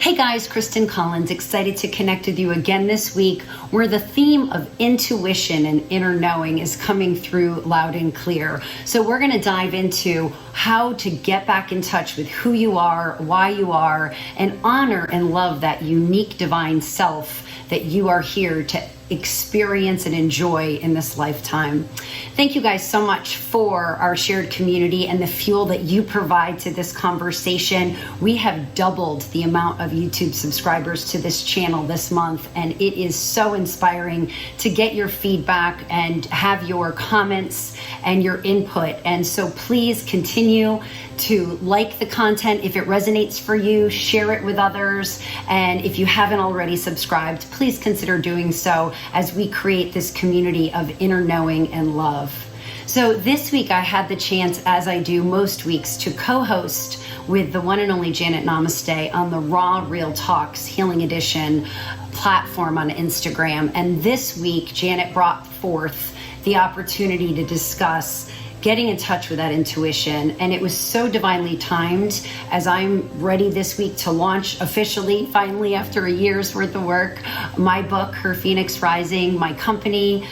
Hey guys, Kristen Collins, excited to connect with you again this week, where the theme of intuition and inner knowing is coming through loud and clear. So we're going to dive into how to get back in touch with who you are, why you are, and honor and love that unique divine self that you are here to experience and enjoy in this lifetime. Thank you guys so much for our shared community and the fuel that you provide to this conversation. We have doubled the amount of YouTube subscribers to this channel this month, and it is so inspiring to get your feedback and have your comments and your input. And so please continue to like the content. If it resonates for you, share it with others. And if you haven't already subscribed, please consider doing so as we create this community of inner knowing and love. So this week I had the chance, as I do most weeks, to co-host with the one and only Janet Namaste on the Raw Real Talks Healing Edition platform on Instagram. And this week, Janet brought forth the opportunity to discuss getting in touch with that intuition. And it was so divinely timed as I'm ready this week to launch officially, finally, after a year's worth of work, my book, Her Phoenix Rising, my company,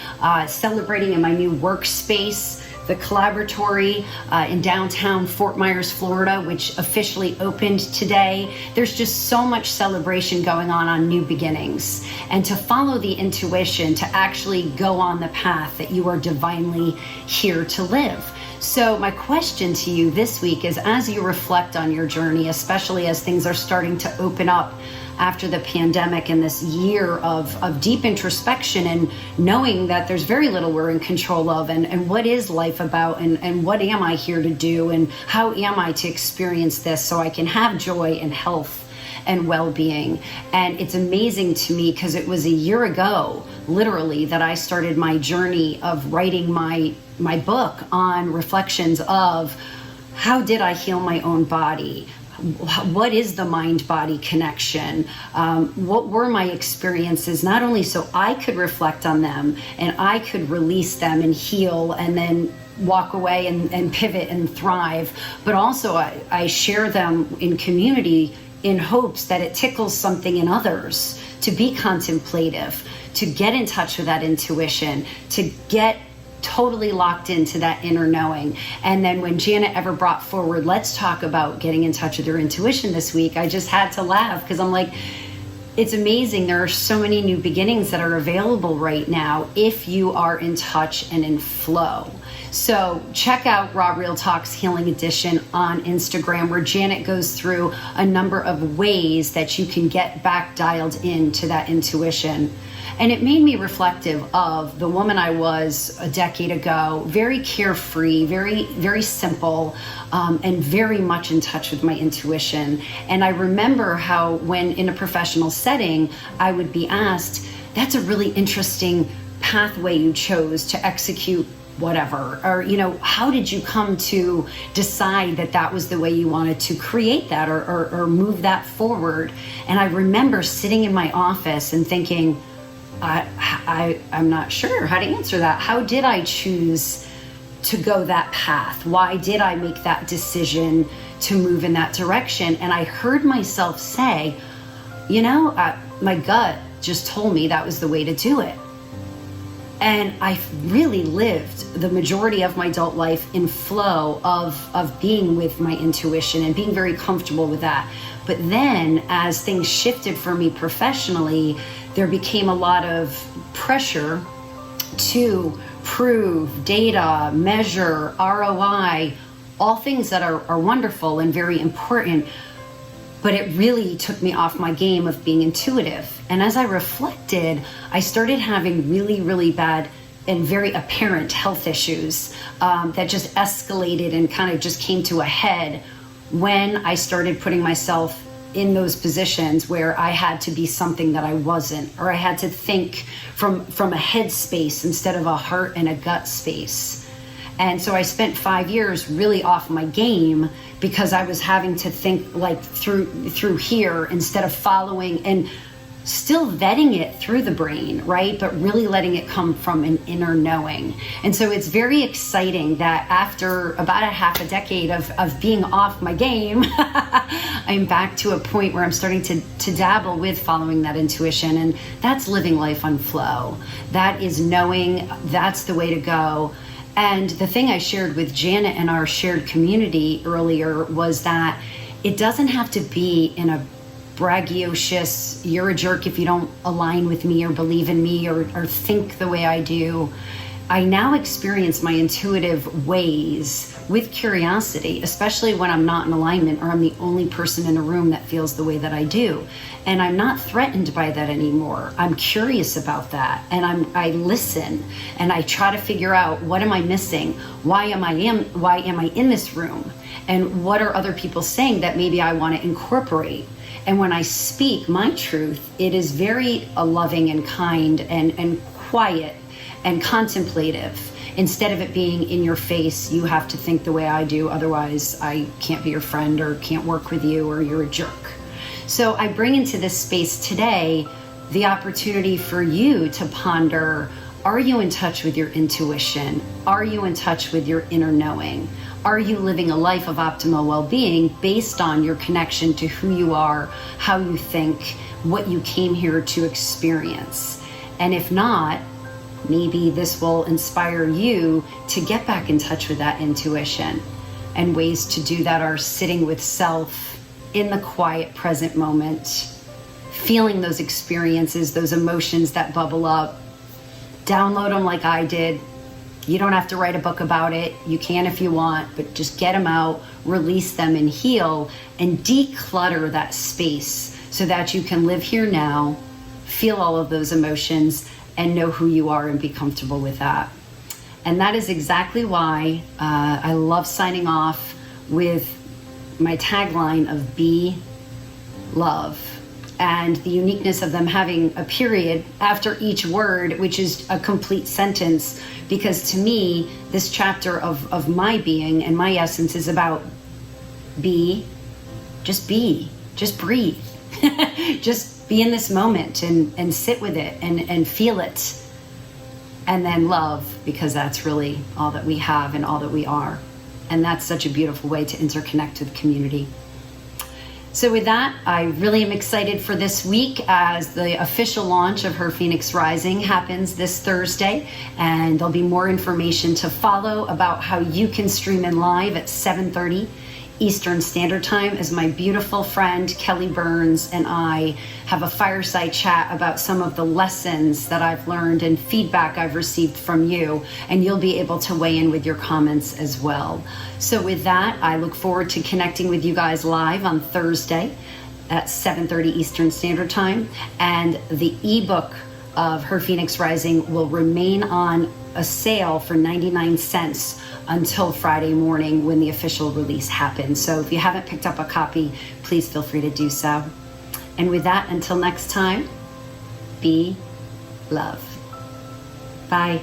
celebrating in my new workspace, the Collaboratory in downtown Fort Myers, Florida, which officially opened today. There's just so much celebration going on new beginnings. And to follow the intuition, to actually go on the path that you are divinely here to live. So my question to you this week is, as you reflect on your journey, especially as things are starting to open up after the pandemic and this year of deep introspection and knowing that there's very little we're in control of, and what is life about, and what am I here to do, and how am I to experience this so I can have joy and health and well-being. And it's amazing to me because it was a year ago, literally, that I started my journey of writing my book on reflections of how did I heal my own body? What is the mind-body connection? What were my experiences, not only so I could reflect on them and I could release them and heal and then walk away and pivot and thrive, but also I share them in community in hopes that it tickles something in others to be contemplative, to get in touch with that intuition, to get totally locked into that inner knowing. And then when Janet ever brought forward, let's talk about getting in touch with your intuition this week, I just had to laugh because I'm like, it's amazing. There are so many new beginnings that are available right now if you are in touch and in flow. So check out Raw Real Talks Healing Edition on Instagram, where Janet goes through a number of ways that you can get back dialed into that intuition. And it made me reflective of the woman I was a decade ago, very carefree, very, very simple, and very much in touch with my intuition. And I remember how when in a professional setting, I would be asked, that's a really interesting pathway you chose to execute whatever, or, how did you come to decide that that was the way you wanted to create that or move that forward? And I remember sitting in my office and thinking, I'm not sure how to answer that. How did I choose to go that path? Why did I make that decision to move in that direction? And I heard myself say, my gut just told me that was the way to do it. And I really lived the majority of my adult life in flow of being with my intuition and being very comfortable with that. But then as things shifted for me professionally, there became a lot of pressure to prove, data, measure, ROI, all things that are wonderful and very important. But it really took me off my game of being intuitive. And as I reflected, I started having really, really bad and very apparent health issues that just escalated and kind of just came to a head when I started putting myself in those positions where I had to be something that I wasn't, or I had to think from a head space instead of a heart and a gut space. And so I spent 5 years really off my game because I was having to think like through here instead of following and still vetting it through the brain, right? But really letting it come from an inner knowing. And so it's very exciting that after about a half a decade of being off my game, I'm back to a point where I'm starting to dabble with following that intuition. And that's living life on flow. That is knowing that's the way to go. And the thing I shared with Janet in our shared community earlier was that it doesn't have to be in a braggadocious, you're a jerk if you don't align with me or believe in me or think the way I do. I now experience my intuitive ways with curiosity, especially when I'm not in alignment or I'm the only person in a room that feels the way that I do. And I'm not threatened by that anymore. I'm curious about that. And I listen and I try to figure out, what am I missing? Why am I in this room? And what are other people saying that maybe I want to incorporate? And when I speak my truth, it is very loving and kind and quiet and contemplative. Instead of it being in your face, you have to think the way I do, otherwise I can't be your friend or can't work with you or you're a jerk. So I bring into this space today the opportunity for you to ponder, are you in touch with your intuition? Are you in touch with your inner knowing? Are you living a life of optimal well-being based on your connection to who you are, how you think, what you came here to experience? And if not, maybe this will inspire you to get back in touch with that intuition. And ways to do that are sitting with self in the quiet present moment, feeling those experiences, those emotions that bubble up. Download them like I did. You don't have to write a book about it. You can if you want, but just get them out, release them, and heal and declutter that space so that you can live here now, feel all of those emotions, and know who you are and be comfortable with that. And that is exactly why I love signing off with my tagline of be love, and the uniqueness of them having a period after each word, which is a complete sentence. Because to me, this chapter of my being and my essence is about be, just breathe, just be in this moment and sit with it and feel it. And then love, because that's really all that we have and all that we are. And that's such a beautiful way to interconnect with community. So with that, I really am excited for this week as the official launch of Her Phoenix Rising happens this Thursday. And there'll be more information to follow about how you can stream in live at 7:30 Eastern Standard Time as my beautiful friend Kelly Burns and I have a fireside chat about some of the lessons that I've learned and feedback I've received from you, and you'll be able to weigh in with your comments as well. So with that, I look forward to connecting with you guys live on Thursday at 7:30 Eastern Standard Time, and the ebook of Her Phoenix Rising will remain on a sale for 99 cents until Friday morning when the official release happens. So if you haven't picked up a copy, please feel free to do so. And with that, until next time, be love. Bye.